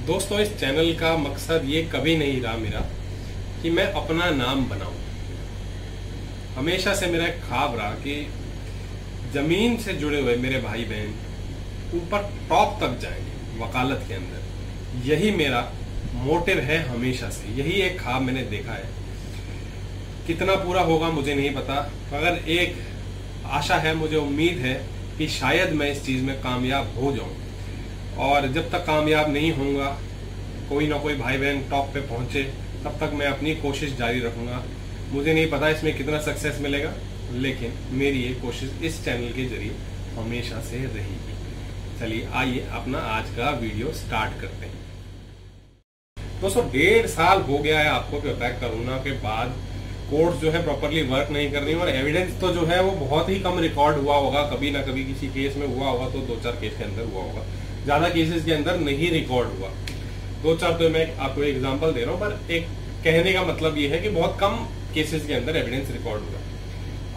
दोस्तों, इस चैनल का मकसद ये कभी नहीं रहा मेरा कि मैं अपना नाम बनाऊं। हमेशा से मेरा एक ख्वाब रहा कि जमीन से जुड़े हुए मेरे भाई बहन ऊपर टॉप तक जाएंगे वकालत के अंदर। यही मेरा मोटिव है हमेशा से, यही एक ख्वाब मैंने देखा है। कितना पूरा होगा मुझे नहीं पता, मगर एक आशा है, मुझे उम्मीद है कि शायद मैं इस चीज में कामयाब हो जाऊं। और जब तक कामयाब नहीं होऊंगा, कोई ना कोई भाई बहन टॉप पे पहुंचे, तब तक मैं अपनी कोशिश जारी रखूंगा। मुझे नहीं पता इसमें कितना सक्सेस मिलेगा, लेकिन मेरी ये कोशिश इस चैनल के जरिए हमेशा से रहेगी। चलिए आइए अपना आज का वीडियो स्टार्ट करते हैं। दोस्तों, 1.5 साल हो गया है आपको कि कोरोना के बाद कोर्ट जो है प्रॉपरली वर्क नहीं कर रही, और एविडेंस तो जो है वो बहुत ही कम रिकॉर्ड हुआ होगा। कभी ना कभी किसी केस में हुआ होगा, तो 2-4 केस के अंदर हुआ होगा, ज्यादा केसेस के अंदर नहीं रिकॉर्ड हुआ। 2-4 तो मैं आपको एग्जांपल दे रहा हूं, पर एक कहने का मतलब ये है कि बहुत कम केसेस के अंदर एविडेंस रिकॉर्ड हुआ।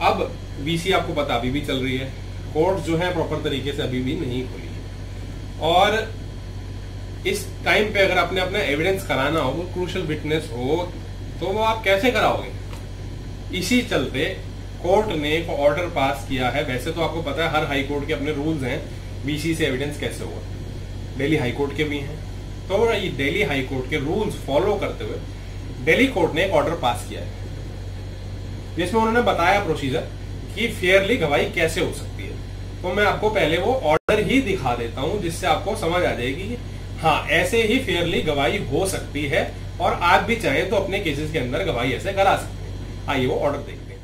अब वीसी आपको पता अभी भी चल रही है, कोर्ट जो है प्रॉपर तरीके से अभी भी नहीं खुली है। और इस टाइम पे अगर आपने अपना एविडेंस कराना हो, क्रूशियल विटनेस हो, तो वो आप कैसे कराओगे? इसी चलते कोर्ट ने एक ऑर्डर पास किया है। वैसे तो आपको पता है हर हाई कोर्ट के अपने रूल्स हैं, वीसी से एविडेंस कैसे होगा। दिल्ली हाई कोर्ट के भी हैं, तो ये दिल्ली हाई कोर्ट के रूल्स फॉलो करते हुए दिल्ली कोर्ट ने एक ऑर्डर पास किया है, जिसमें उन्होंने बताया प्रोसीजर कि फेयरली गवाही कैसे हो सकती है। तो मैं आपको पहले वो ऑर्डर ही दिखा देता हूं, जिससे आपको समझ आ जाएगी कि हाँ, ऐसे ही फेयरली गवाही हो सकती है, और आप भी चाहें तो अपने केसेस के अंदर गवाही ऐसे करा सकते हैं। आइए वो ऑर्डर देखते हैं।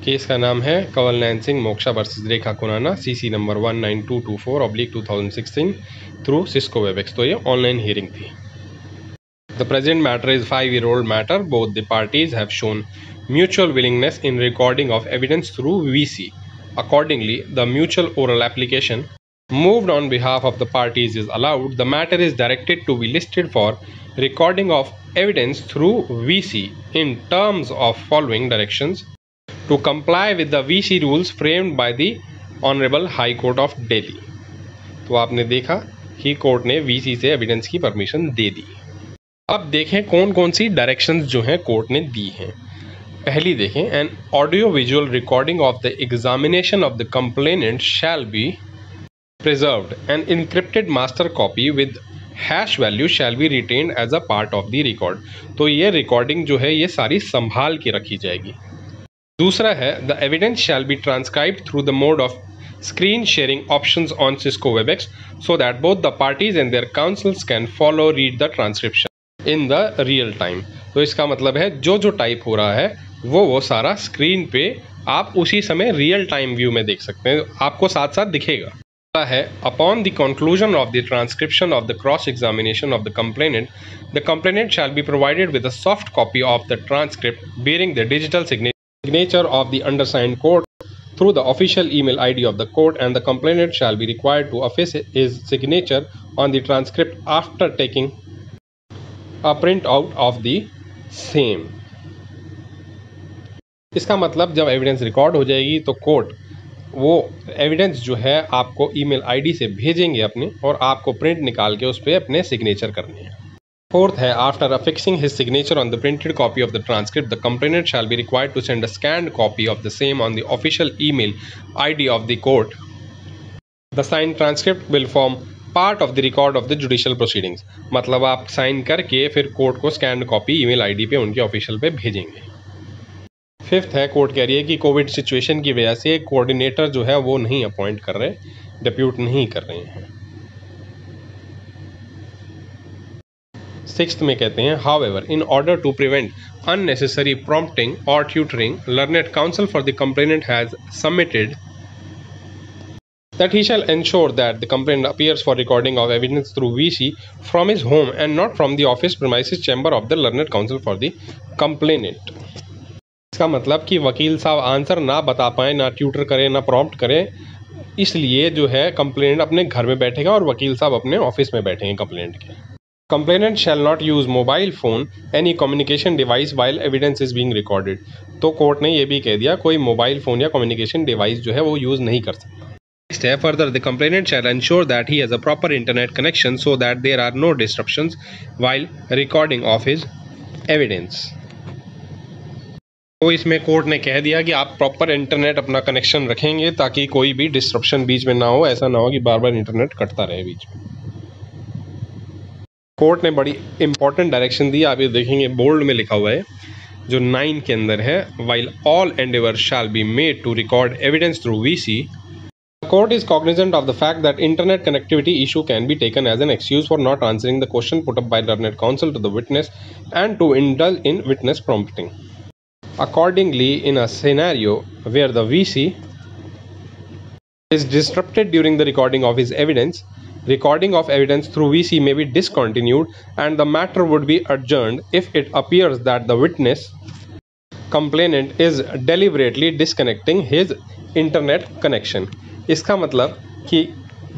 केस का नाम है Kawalnain Singh Moksha versus Rekha Khurana, CC number 19224/2016 through Cisco Webex. तो ये ऑनलाइन हियरिंग थी। The present matter is 5-year-old matter. Both the parties have shown mutual willingness in recording of evidence through VC. Accordingly, the mutual oral application moved on behalf of the parties is allowed. The matter is directed to be listed for recording of evidence through VC in terms of following directions to comply with the VC rules framed by the Honorable High Court of Delhi. तो आपने देखा कि court ने VC से evidence की permission दे दी। अब देखें कौन कौन सी डायरेक्शंस जो हैं कोर्ट ने दी हैं। पहली देखें, an audio visual recording of the examination of the complainant shall B preserved. An encrypted master copy with hash value shall be retained as a part of the record. तो ये recording जो है ये सारी संभाल के रखी जाएगी। दूसरा है, the evidence shall be transcribed through the mode of screen sharing options on Cisco WebEx so that both the parties and their counsels can read the transcription in the real time. तो इसका मतलब है जो type हो रहा है वो सारा स्क्रीन पे आप उसी समय रियल टाइम व्यू में देख सकते हैं, आपको साथ साथ दिखेगा। है, upon the conclusion of the transcription of the cross-examination of the complainant shall be provided with a soft copy of the transcript bearing the digital signature of the undersigned court through the official email ID of the court, and the complainant shall be required to efface his signature on the transcript after taking a print out of the same. इसका मतलब जब evidence record हो जाएगी तो court वो evidence जो है आपको ईमेल आईडी से भेजेंगे अपने, और आपको प्रिंट निकाल के उस पर अपने सिग्नेचर करने हैं। फोर्थ है, after affixing his signature on the printed copy of the transcript, the complainant shall be required to send a scanned copy of the same on the official email ID of the court. The sign transcript will form part of the record of the judicial proceedings. मतलब आप sign करके फिर court को scanned copy email ID पे उनके official पे भेजेंगे। Fifth है, कोर्ट कह रही है कि कोविड सिचुएशन की वजह से कोऑर्डिनेटर जो है वो नहीं अपॉइंट कर रहे, डिप्यूट नहीं कर रहे हैं। सिक्स्थ में कहते हैं, however in order to prevent unnecessary prompting और tutoring, learned counsel for the complainant has submitted that he shall ensure that the complainant appears for recording of evidence through VC from his home and not from the office premises chamber of the learned counsel for the complainant. इसका मतलब कि वकील साहब answer ना बता पाए, ना tutor करें, ना प्रॉम्प्ट करें, इसलिए जो है कंप्लेनेंट अपने घर में बैठेगा और वकील साहब अपने ऑफिस में बैठेंगे कंप्लेनेंट के। Complainant shall not use mobile phone any communication device while evidence is being recorded. तो कोर्ट ने ये भी कह दिया कोई मोबाइल फोन या कम्युनिकेशन डिवाइस जो है वो यूज नहीं कर सकता। Further, the complainant shall ensure that he has a proper internet connection so that there are no disruptions while recording of his evidence. तो इसमें कोर्ट ने कह दिया कि आप प्रॉपर इंटरनेट अपना कनेक्शन रखेंगे ताकि कोई भी डिस्ट्रप्शन बीच में ना हो, ऐसा ना हो कि बार बार इंटरनेट कटता रहे बीच में। कोर्ट ने बड़ी इंपॉर्टेंट डायरेक्शन दी, आप ये देखेंगे बोल्ड में लिखा हुआ है जो 9 के अंदर है, while all endeavors shall be made to record evidence through VC, the court is cognizant of the fact that internet connectivity issue can be taken as an excuse for not answering the question put up by learned counsel to the witness and to indulge in witness prompting. Accordingly, in a scenario where the VC is disrupted during the recording of his evidence, recording of evidence through VC may be discontinued and the matter would be adjourned if it appears that the witness complainant is deliberately disconnecting his internet connection. इसका मतलब कि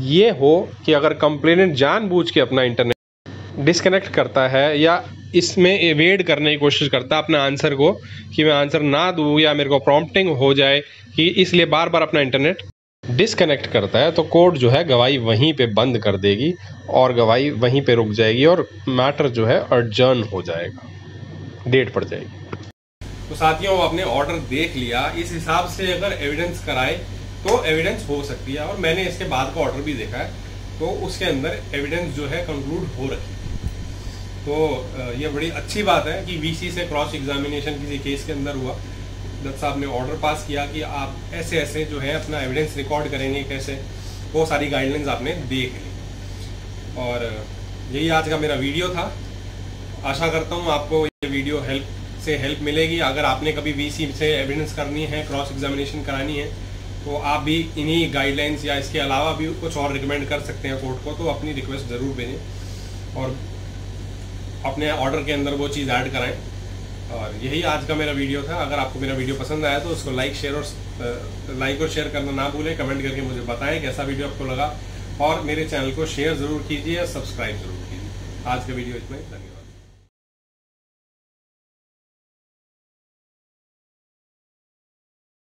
ये हो कि अगर complainant जानबूझ के अपना इंटरनेट डिस्कनेक्ट करता है या इसमें एवेड करने की कोशिश करता है अपने आंसर को, कि मैं आंसर ना दूँ या मेरे को प्रॉम्प्टिंग हो जाए, कि इसलिए बार बार अपना इंटरनेट डिस्कनेक्ट करता है, तो कोर्ट जो है गवाही वहीं पे बंद कर देगी और गवाही वहीं पे रुक जाएगी और मैटर जो है अर्जर्न हो जाएगा, डेट पड़ जाएगी। तो साथियों, आपने ऑर्डर देख लिया, इस हिसाब से अगर एविडेंस कराए तो एविडेंस हो सकती है। और मैंने इसके बाद का ऑर्डर भी देखा है, तो उसके अंदर एविडेंस जो है कंक्लूड हो रखी है। तो ये बड़ी अच्छी बात है कि वीसी से क्रॉस एग्जामिनेशन किसी केस के अंदर हुआ, जज साहब ने ऑर्डर पास किया कि आप ऐसे ऐसे जो है अपना एविडेंस रिकॉर्ड करेंगे कैसे, वो सारी गाइडलाइंस आपने देख ली। और यही आज का मेरा वीडियो था। आशा करता हूँ आपको ये वीडियो हेल्प मिलेगी। अगर आपने कभी वीसी से एविडेंस करनी है, क्रॉस एग्जामिनेशन करानी है, तो आप भी इन्हीं गाइडलाइंस या इसके अलावा भी कुछ और रिकमेंड कर सकते हैं कोर्ट को। तो अपनी रिक्वेस्ट ज़रूर भेजें और अपने ऑर्डर के अंदर वो चीज़ ऐड कराएं। और यही आज का मेरा वीडियो था। अगर आपको मेरा वीडियो पसंद आया तो उसको लाइक और शेयर करना ना भूलें। कमेंट करके मुझे बताएं कैसा वीडियो आपको लगा, और मेरे चैनल को शेयर ज़रूर कीजिए, सब्सक्राइब ज़रूर कीजिए। आज का वीडियो इतना ही, धन्यवाद।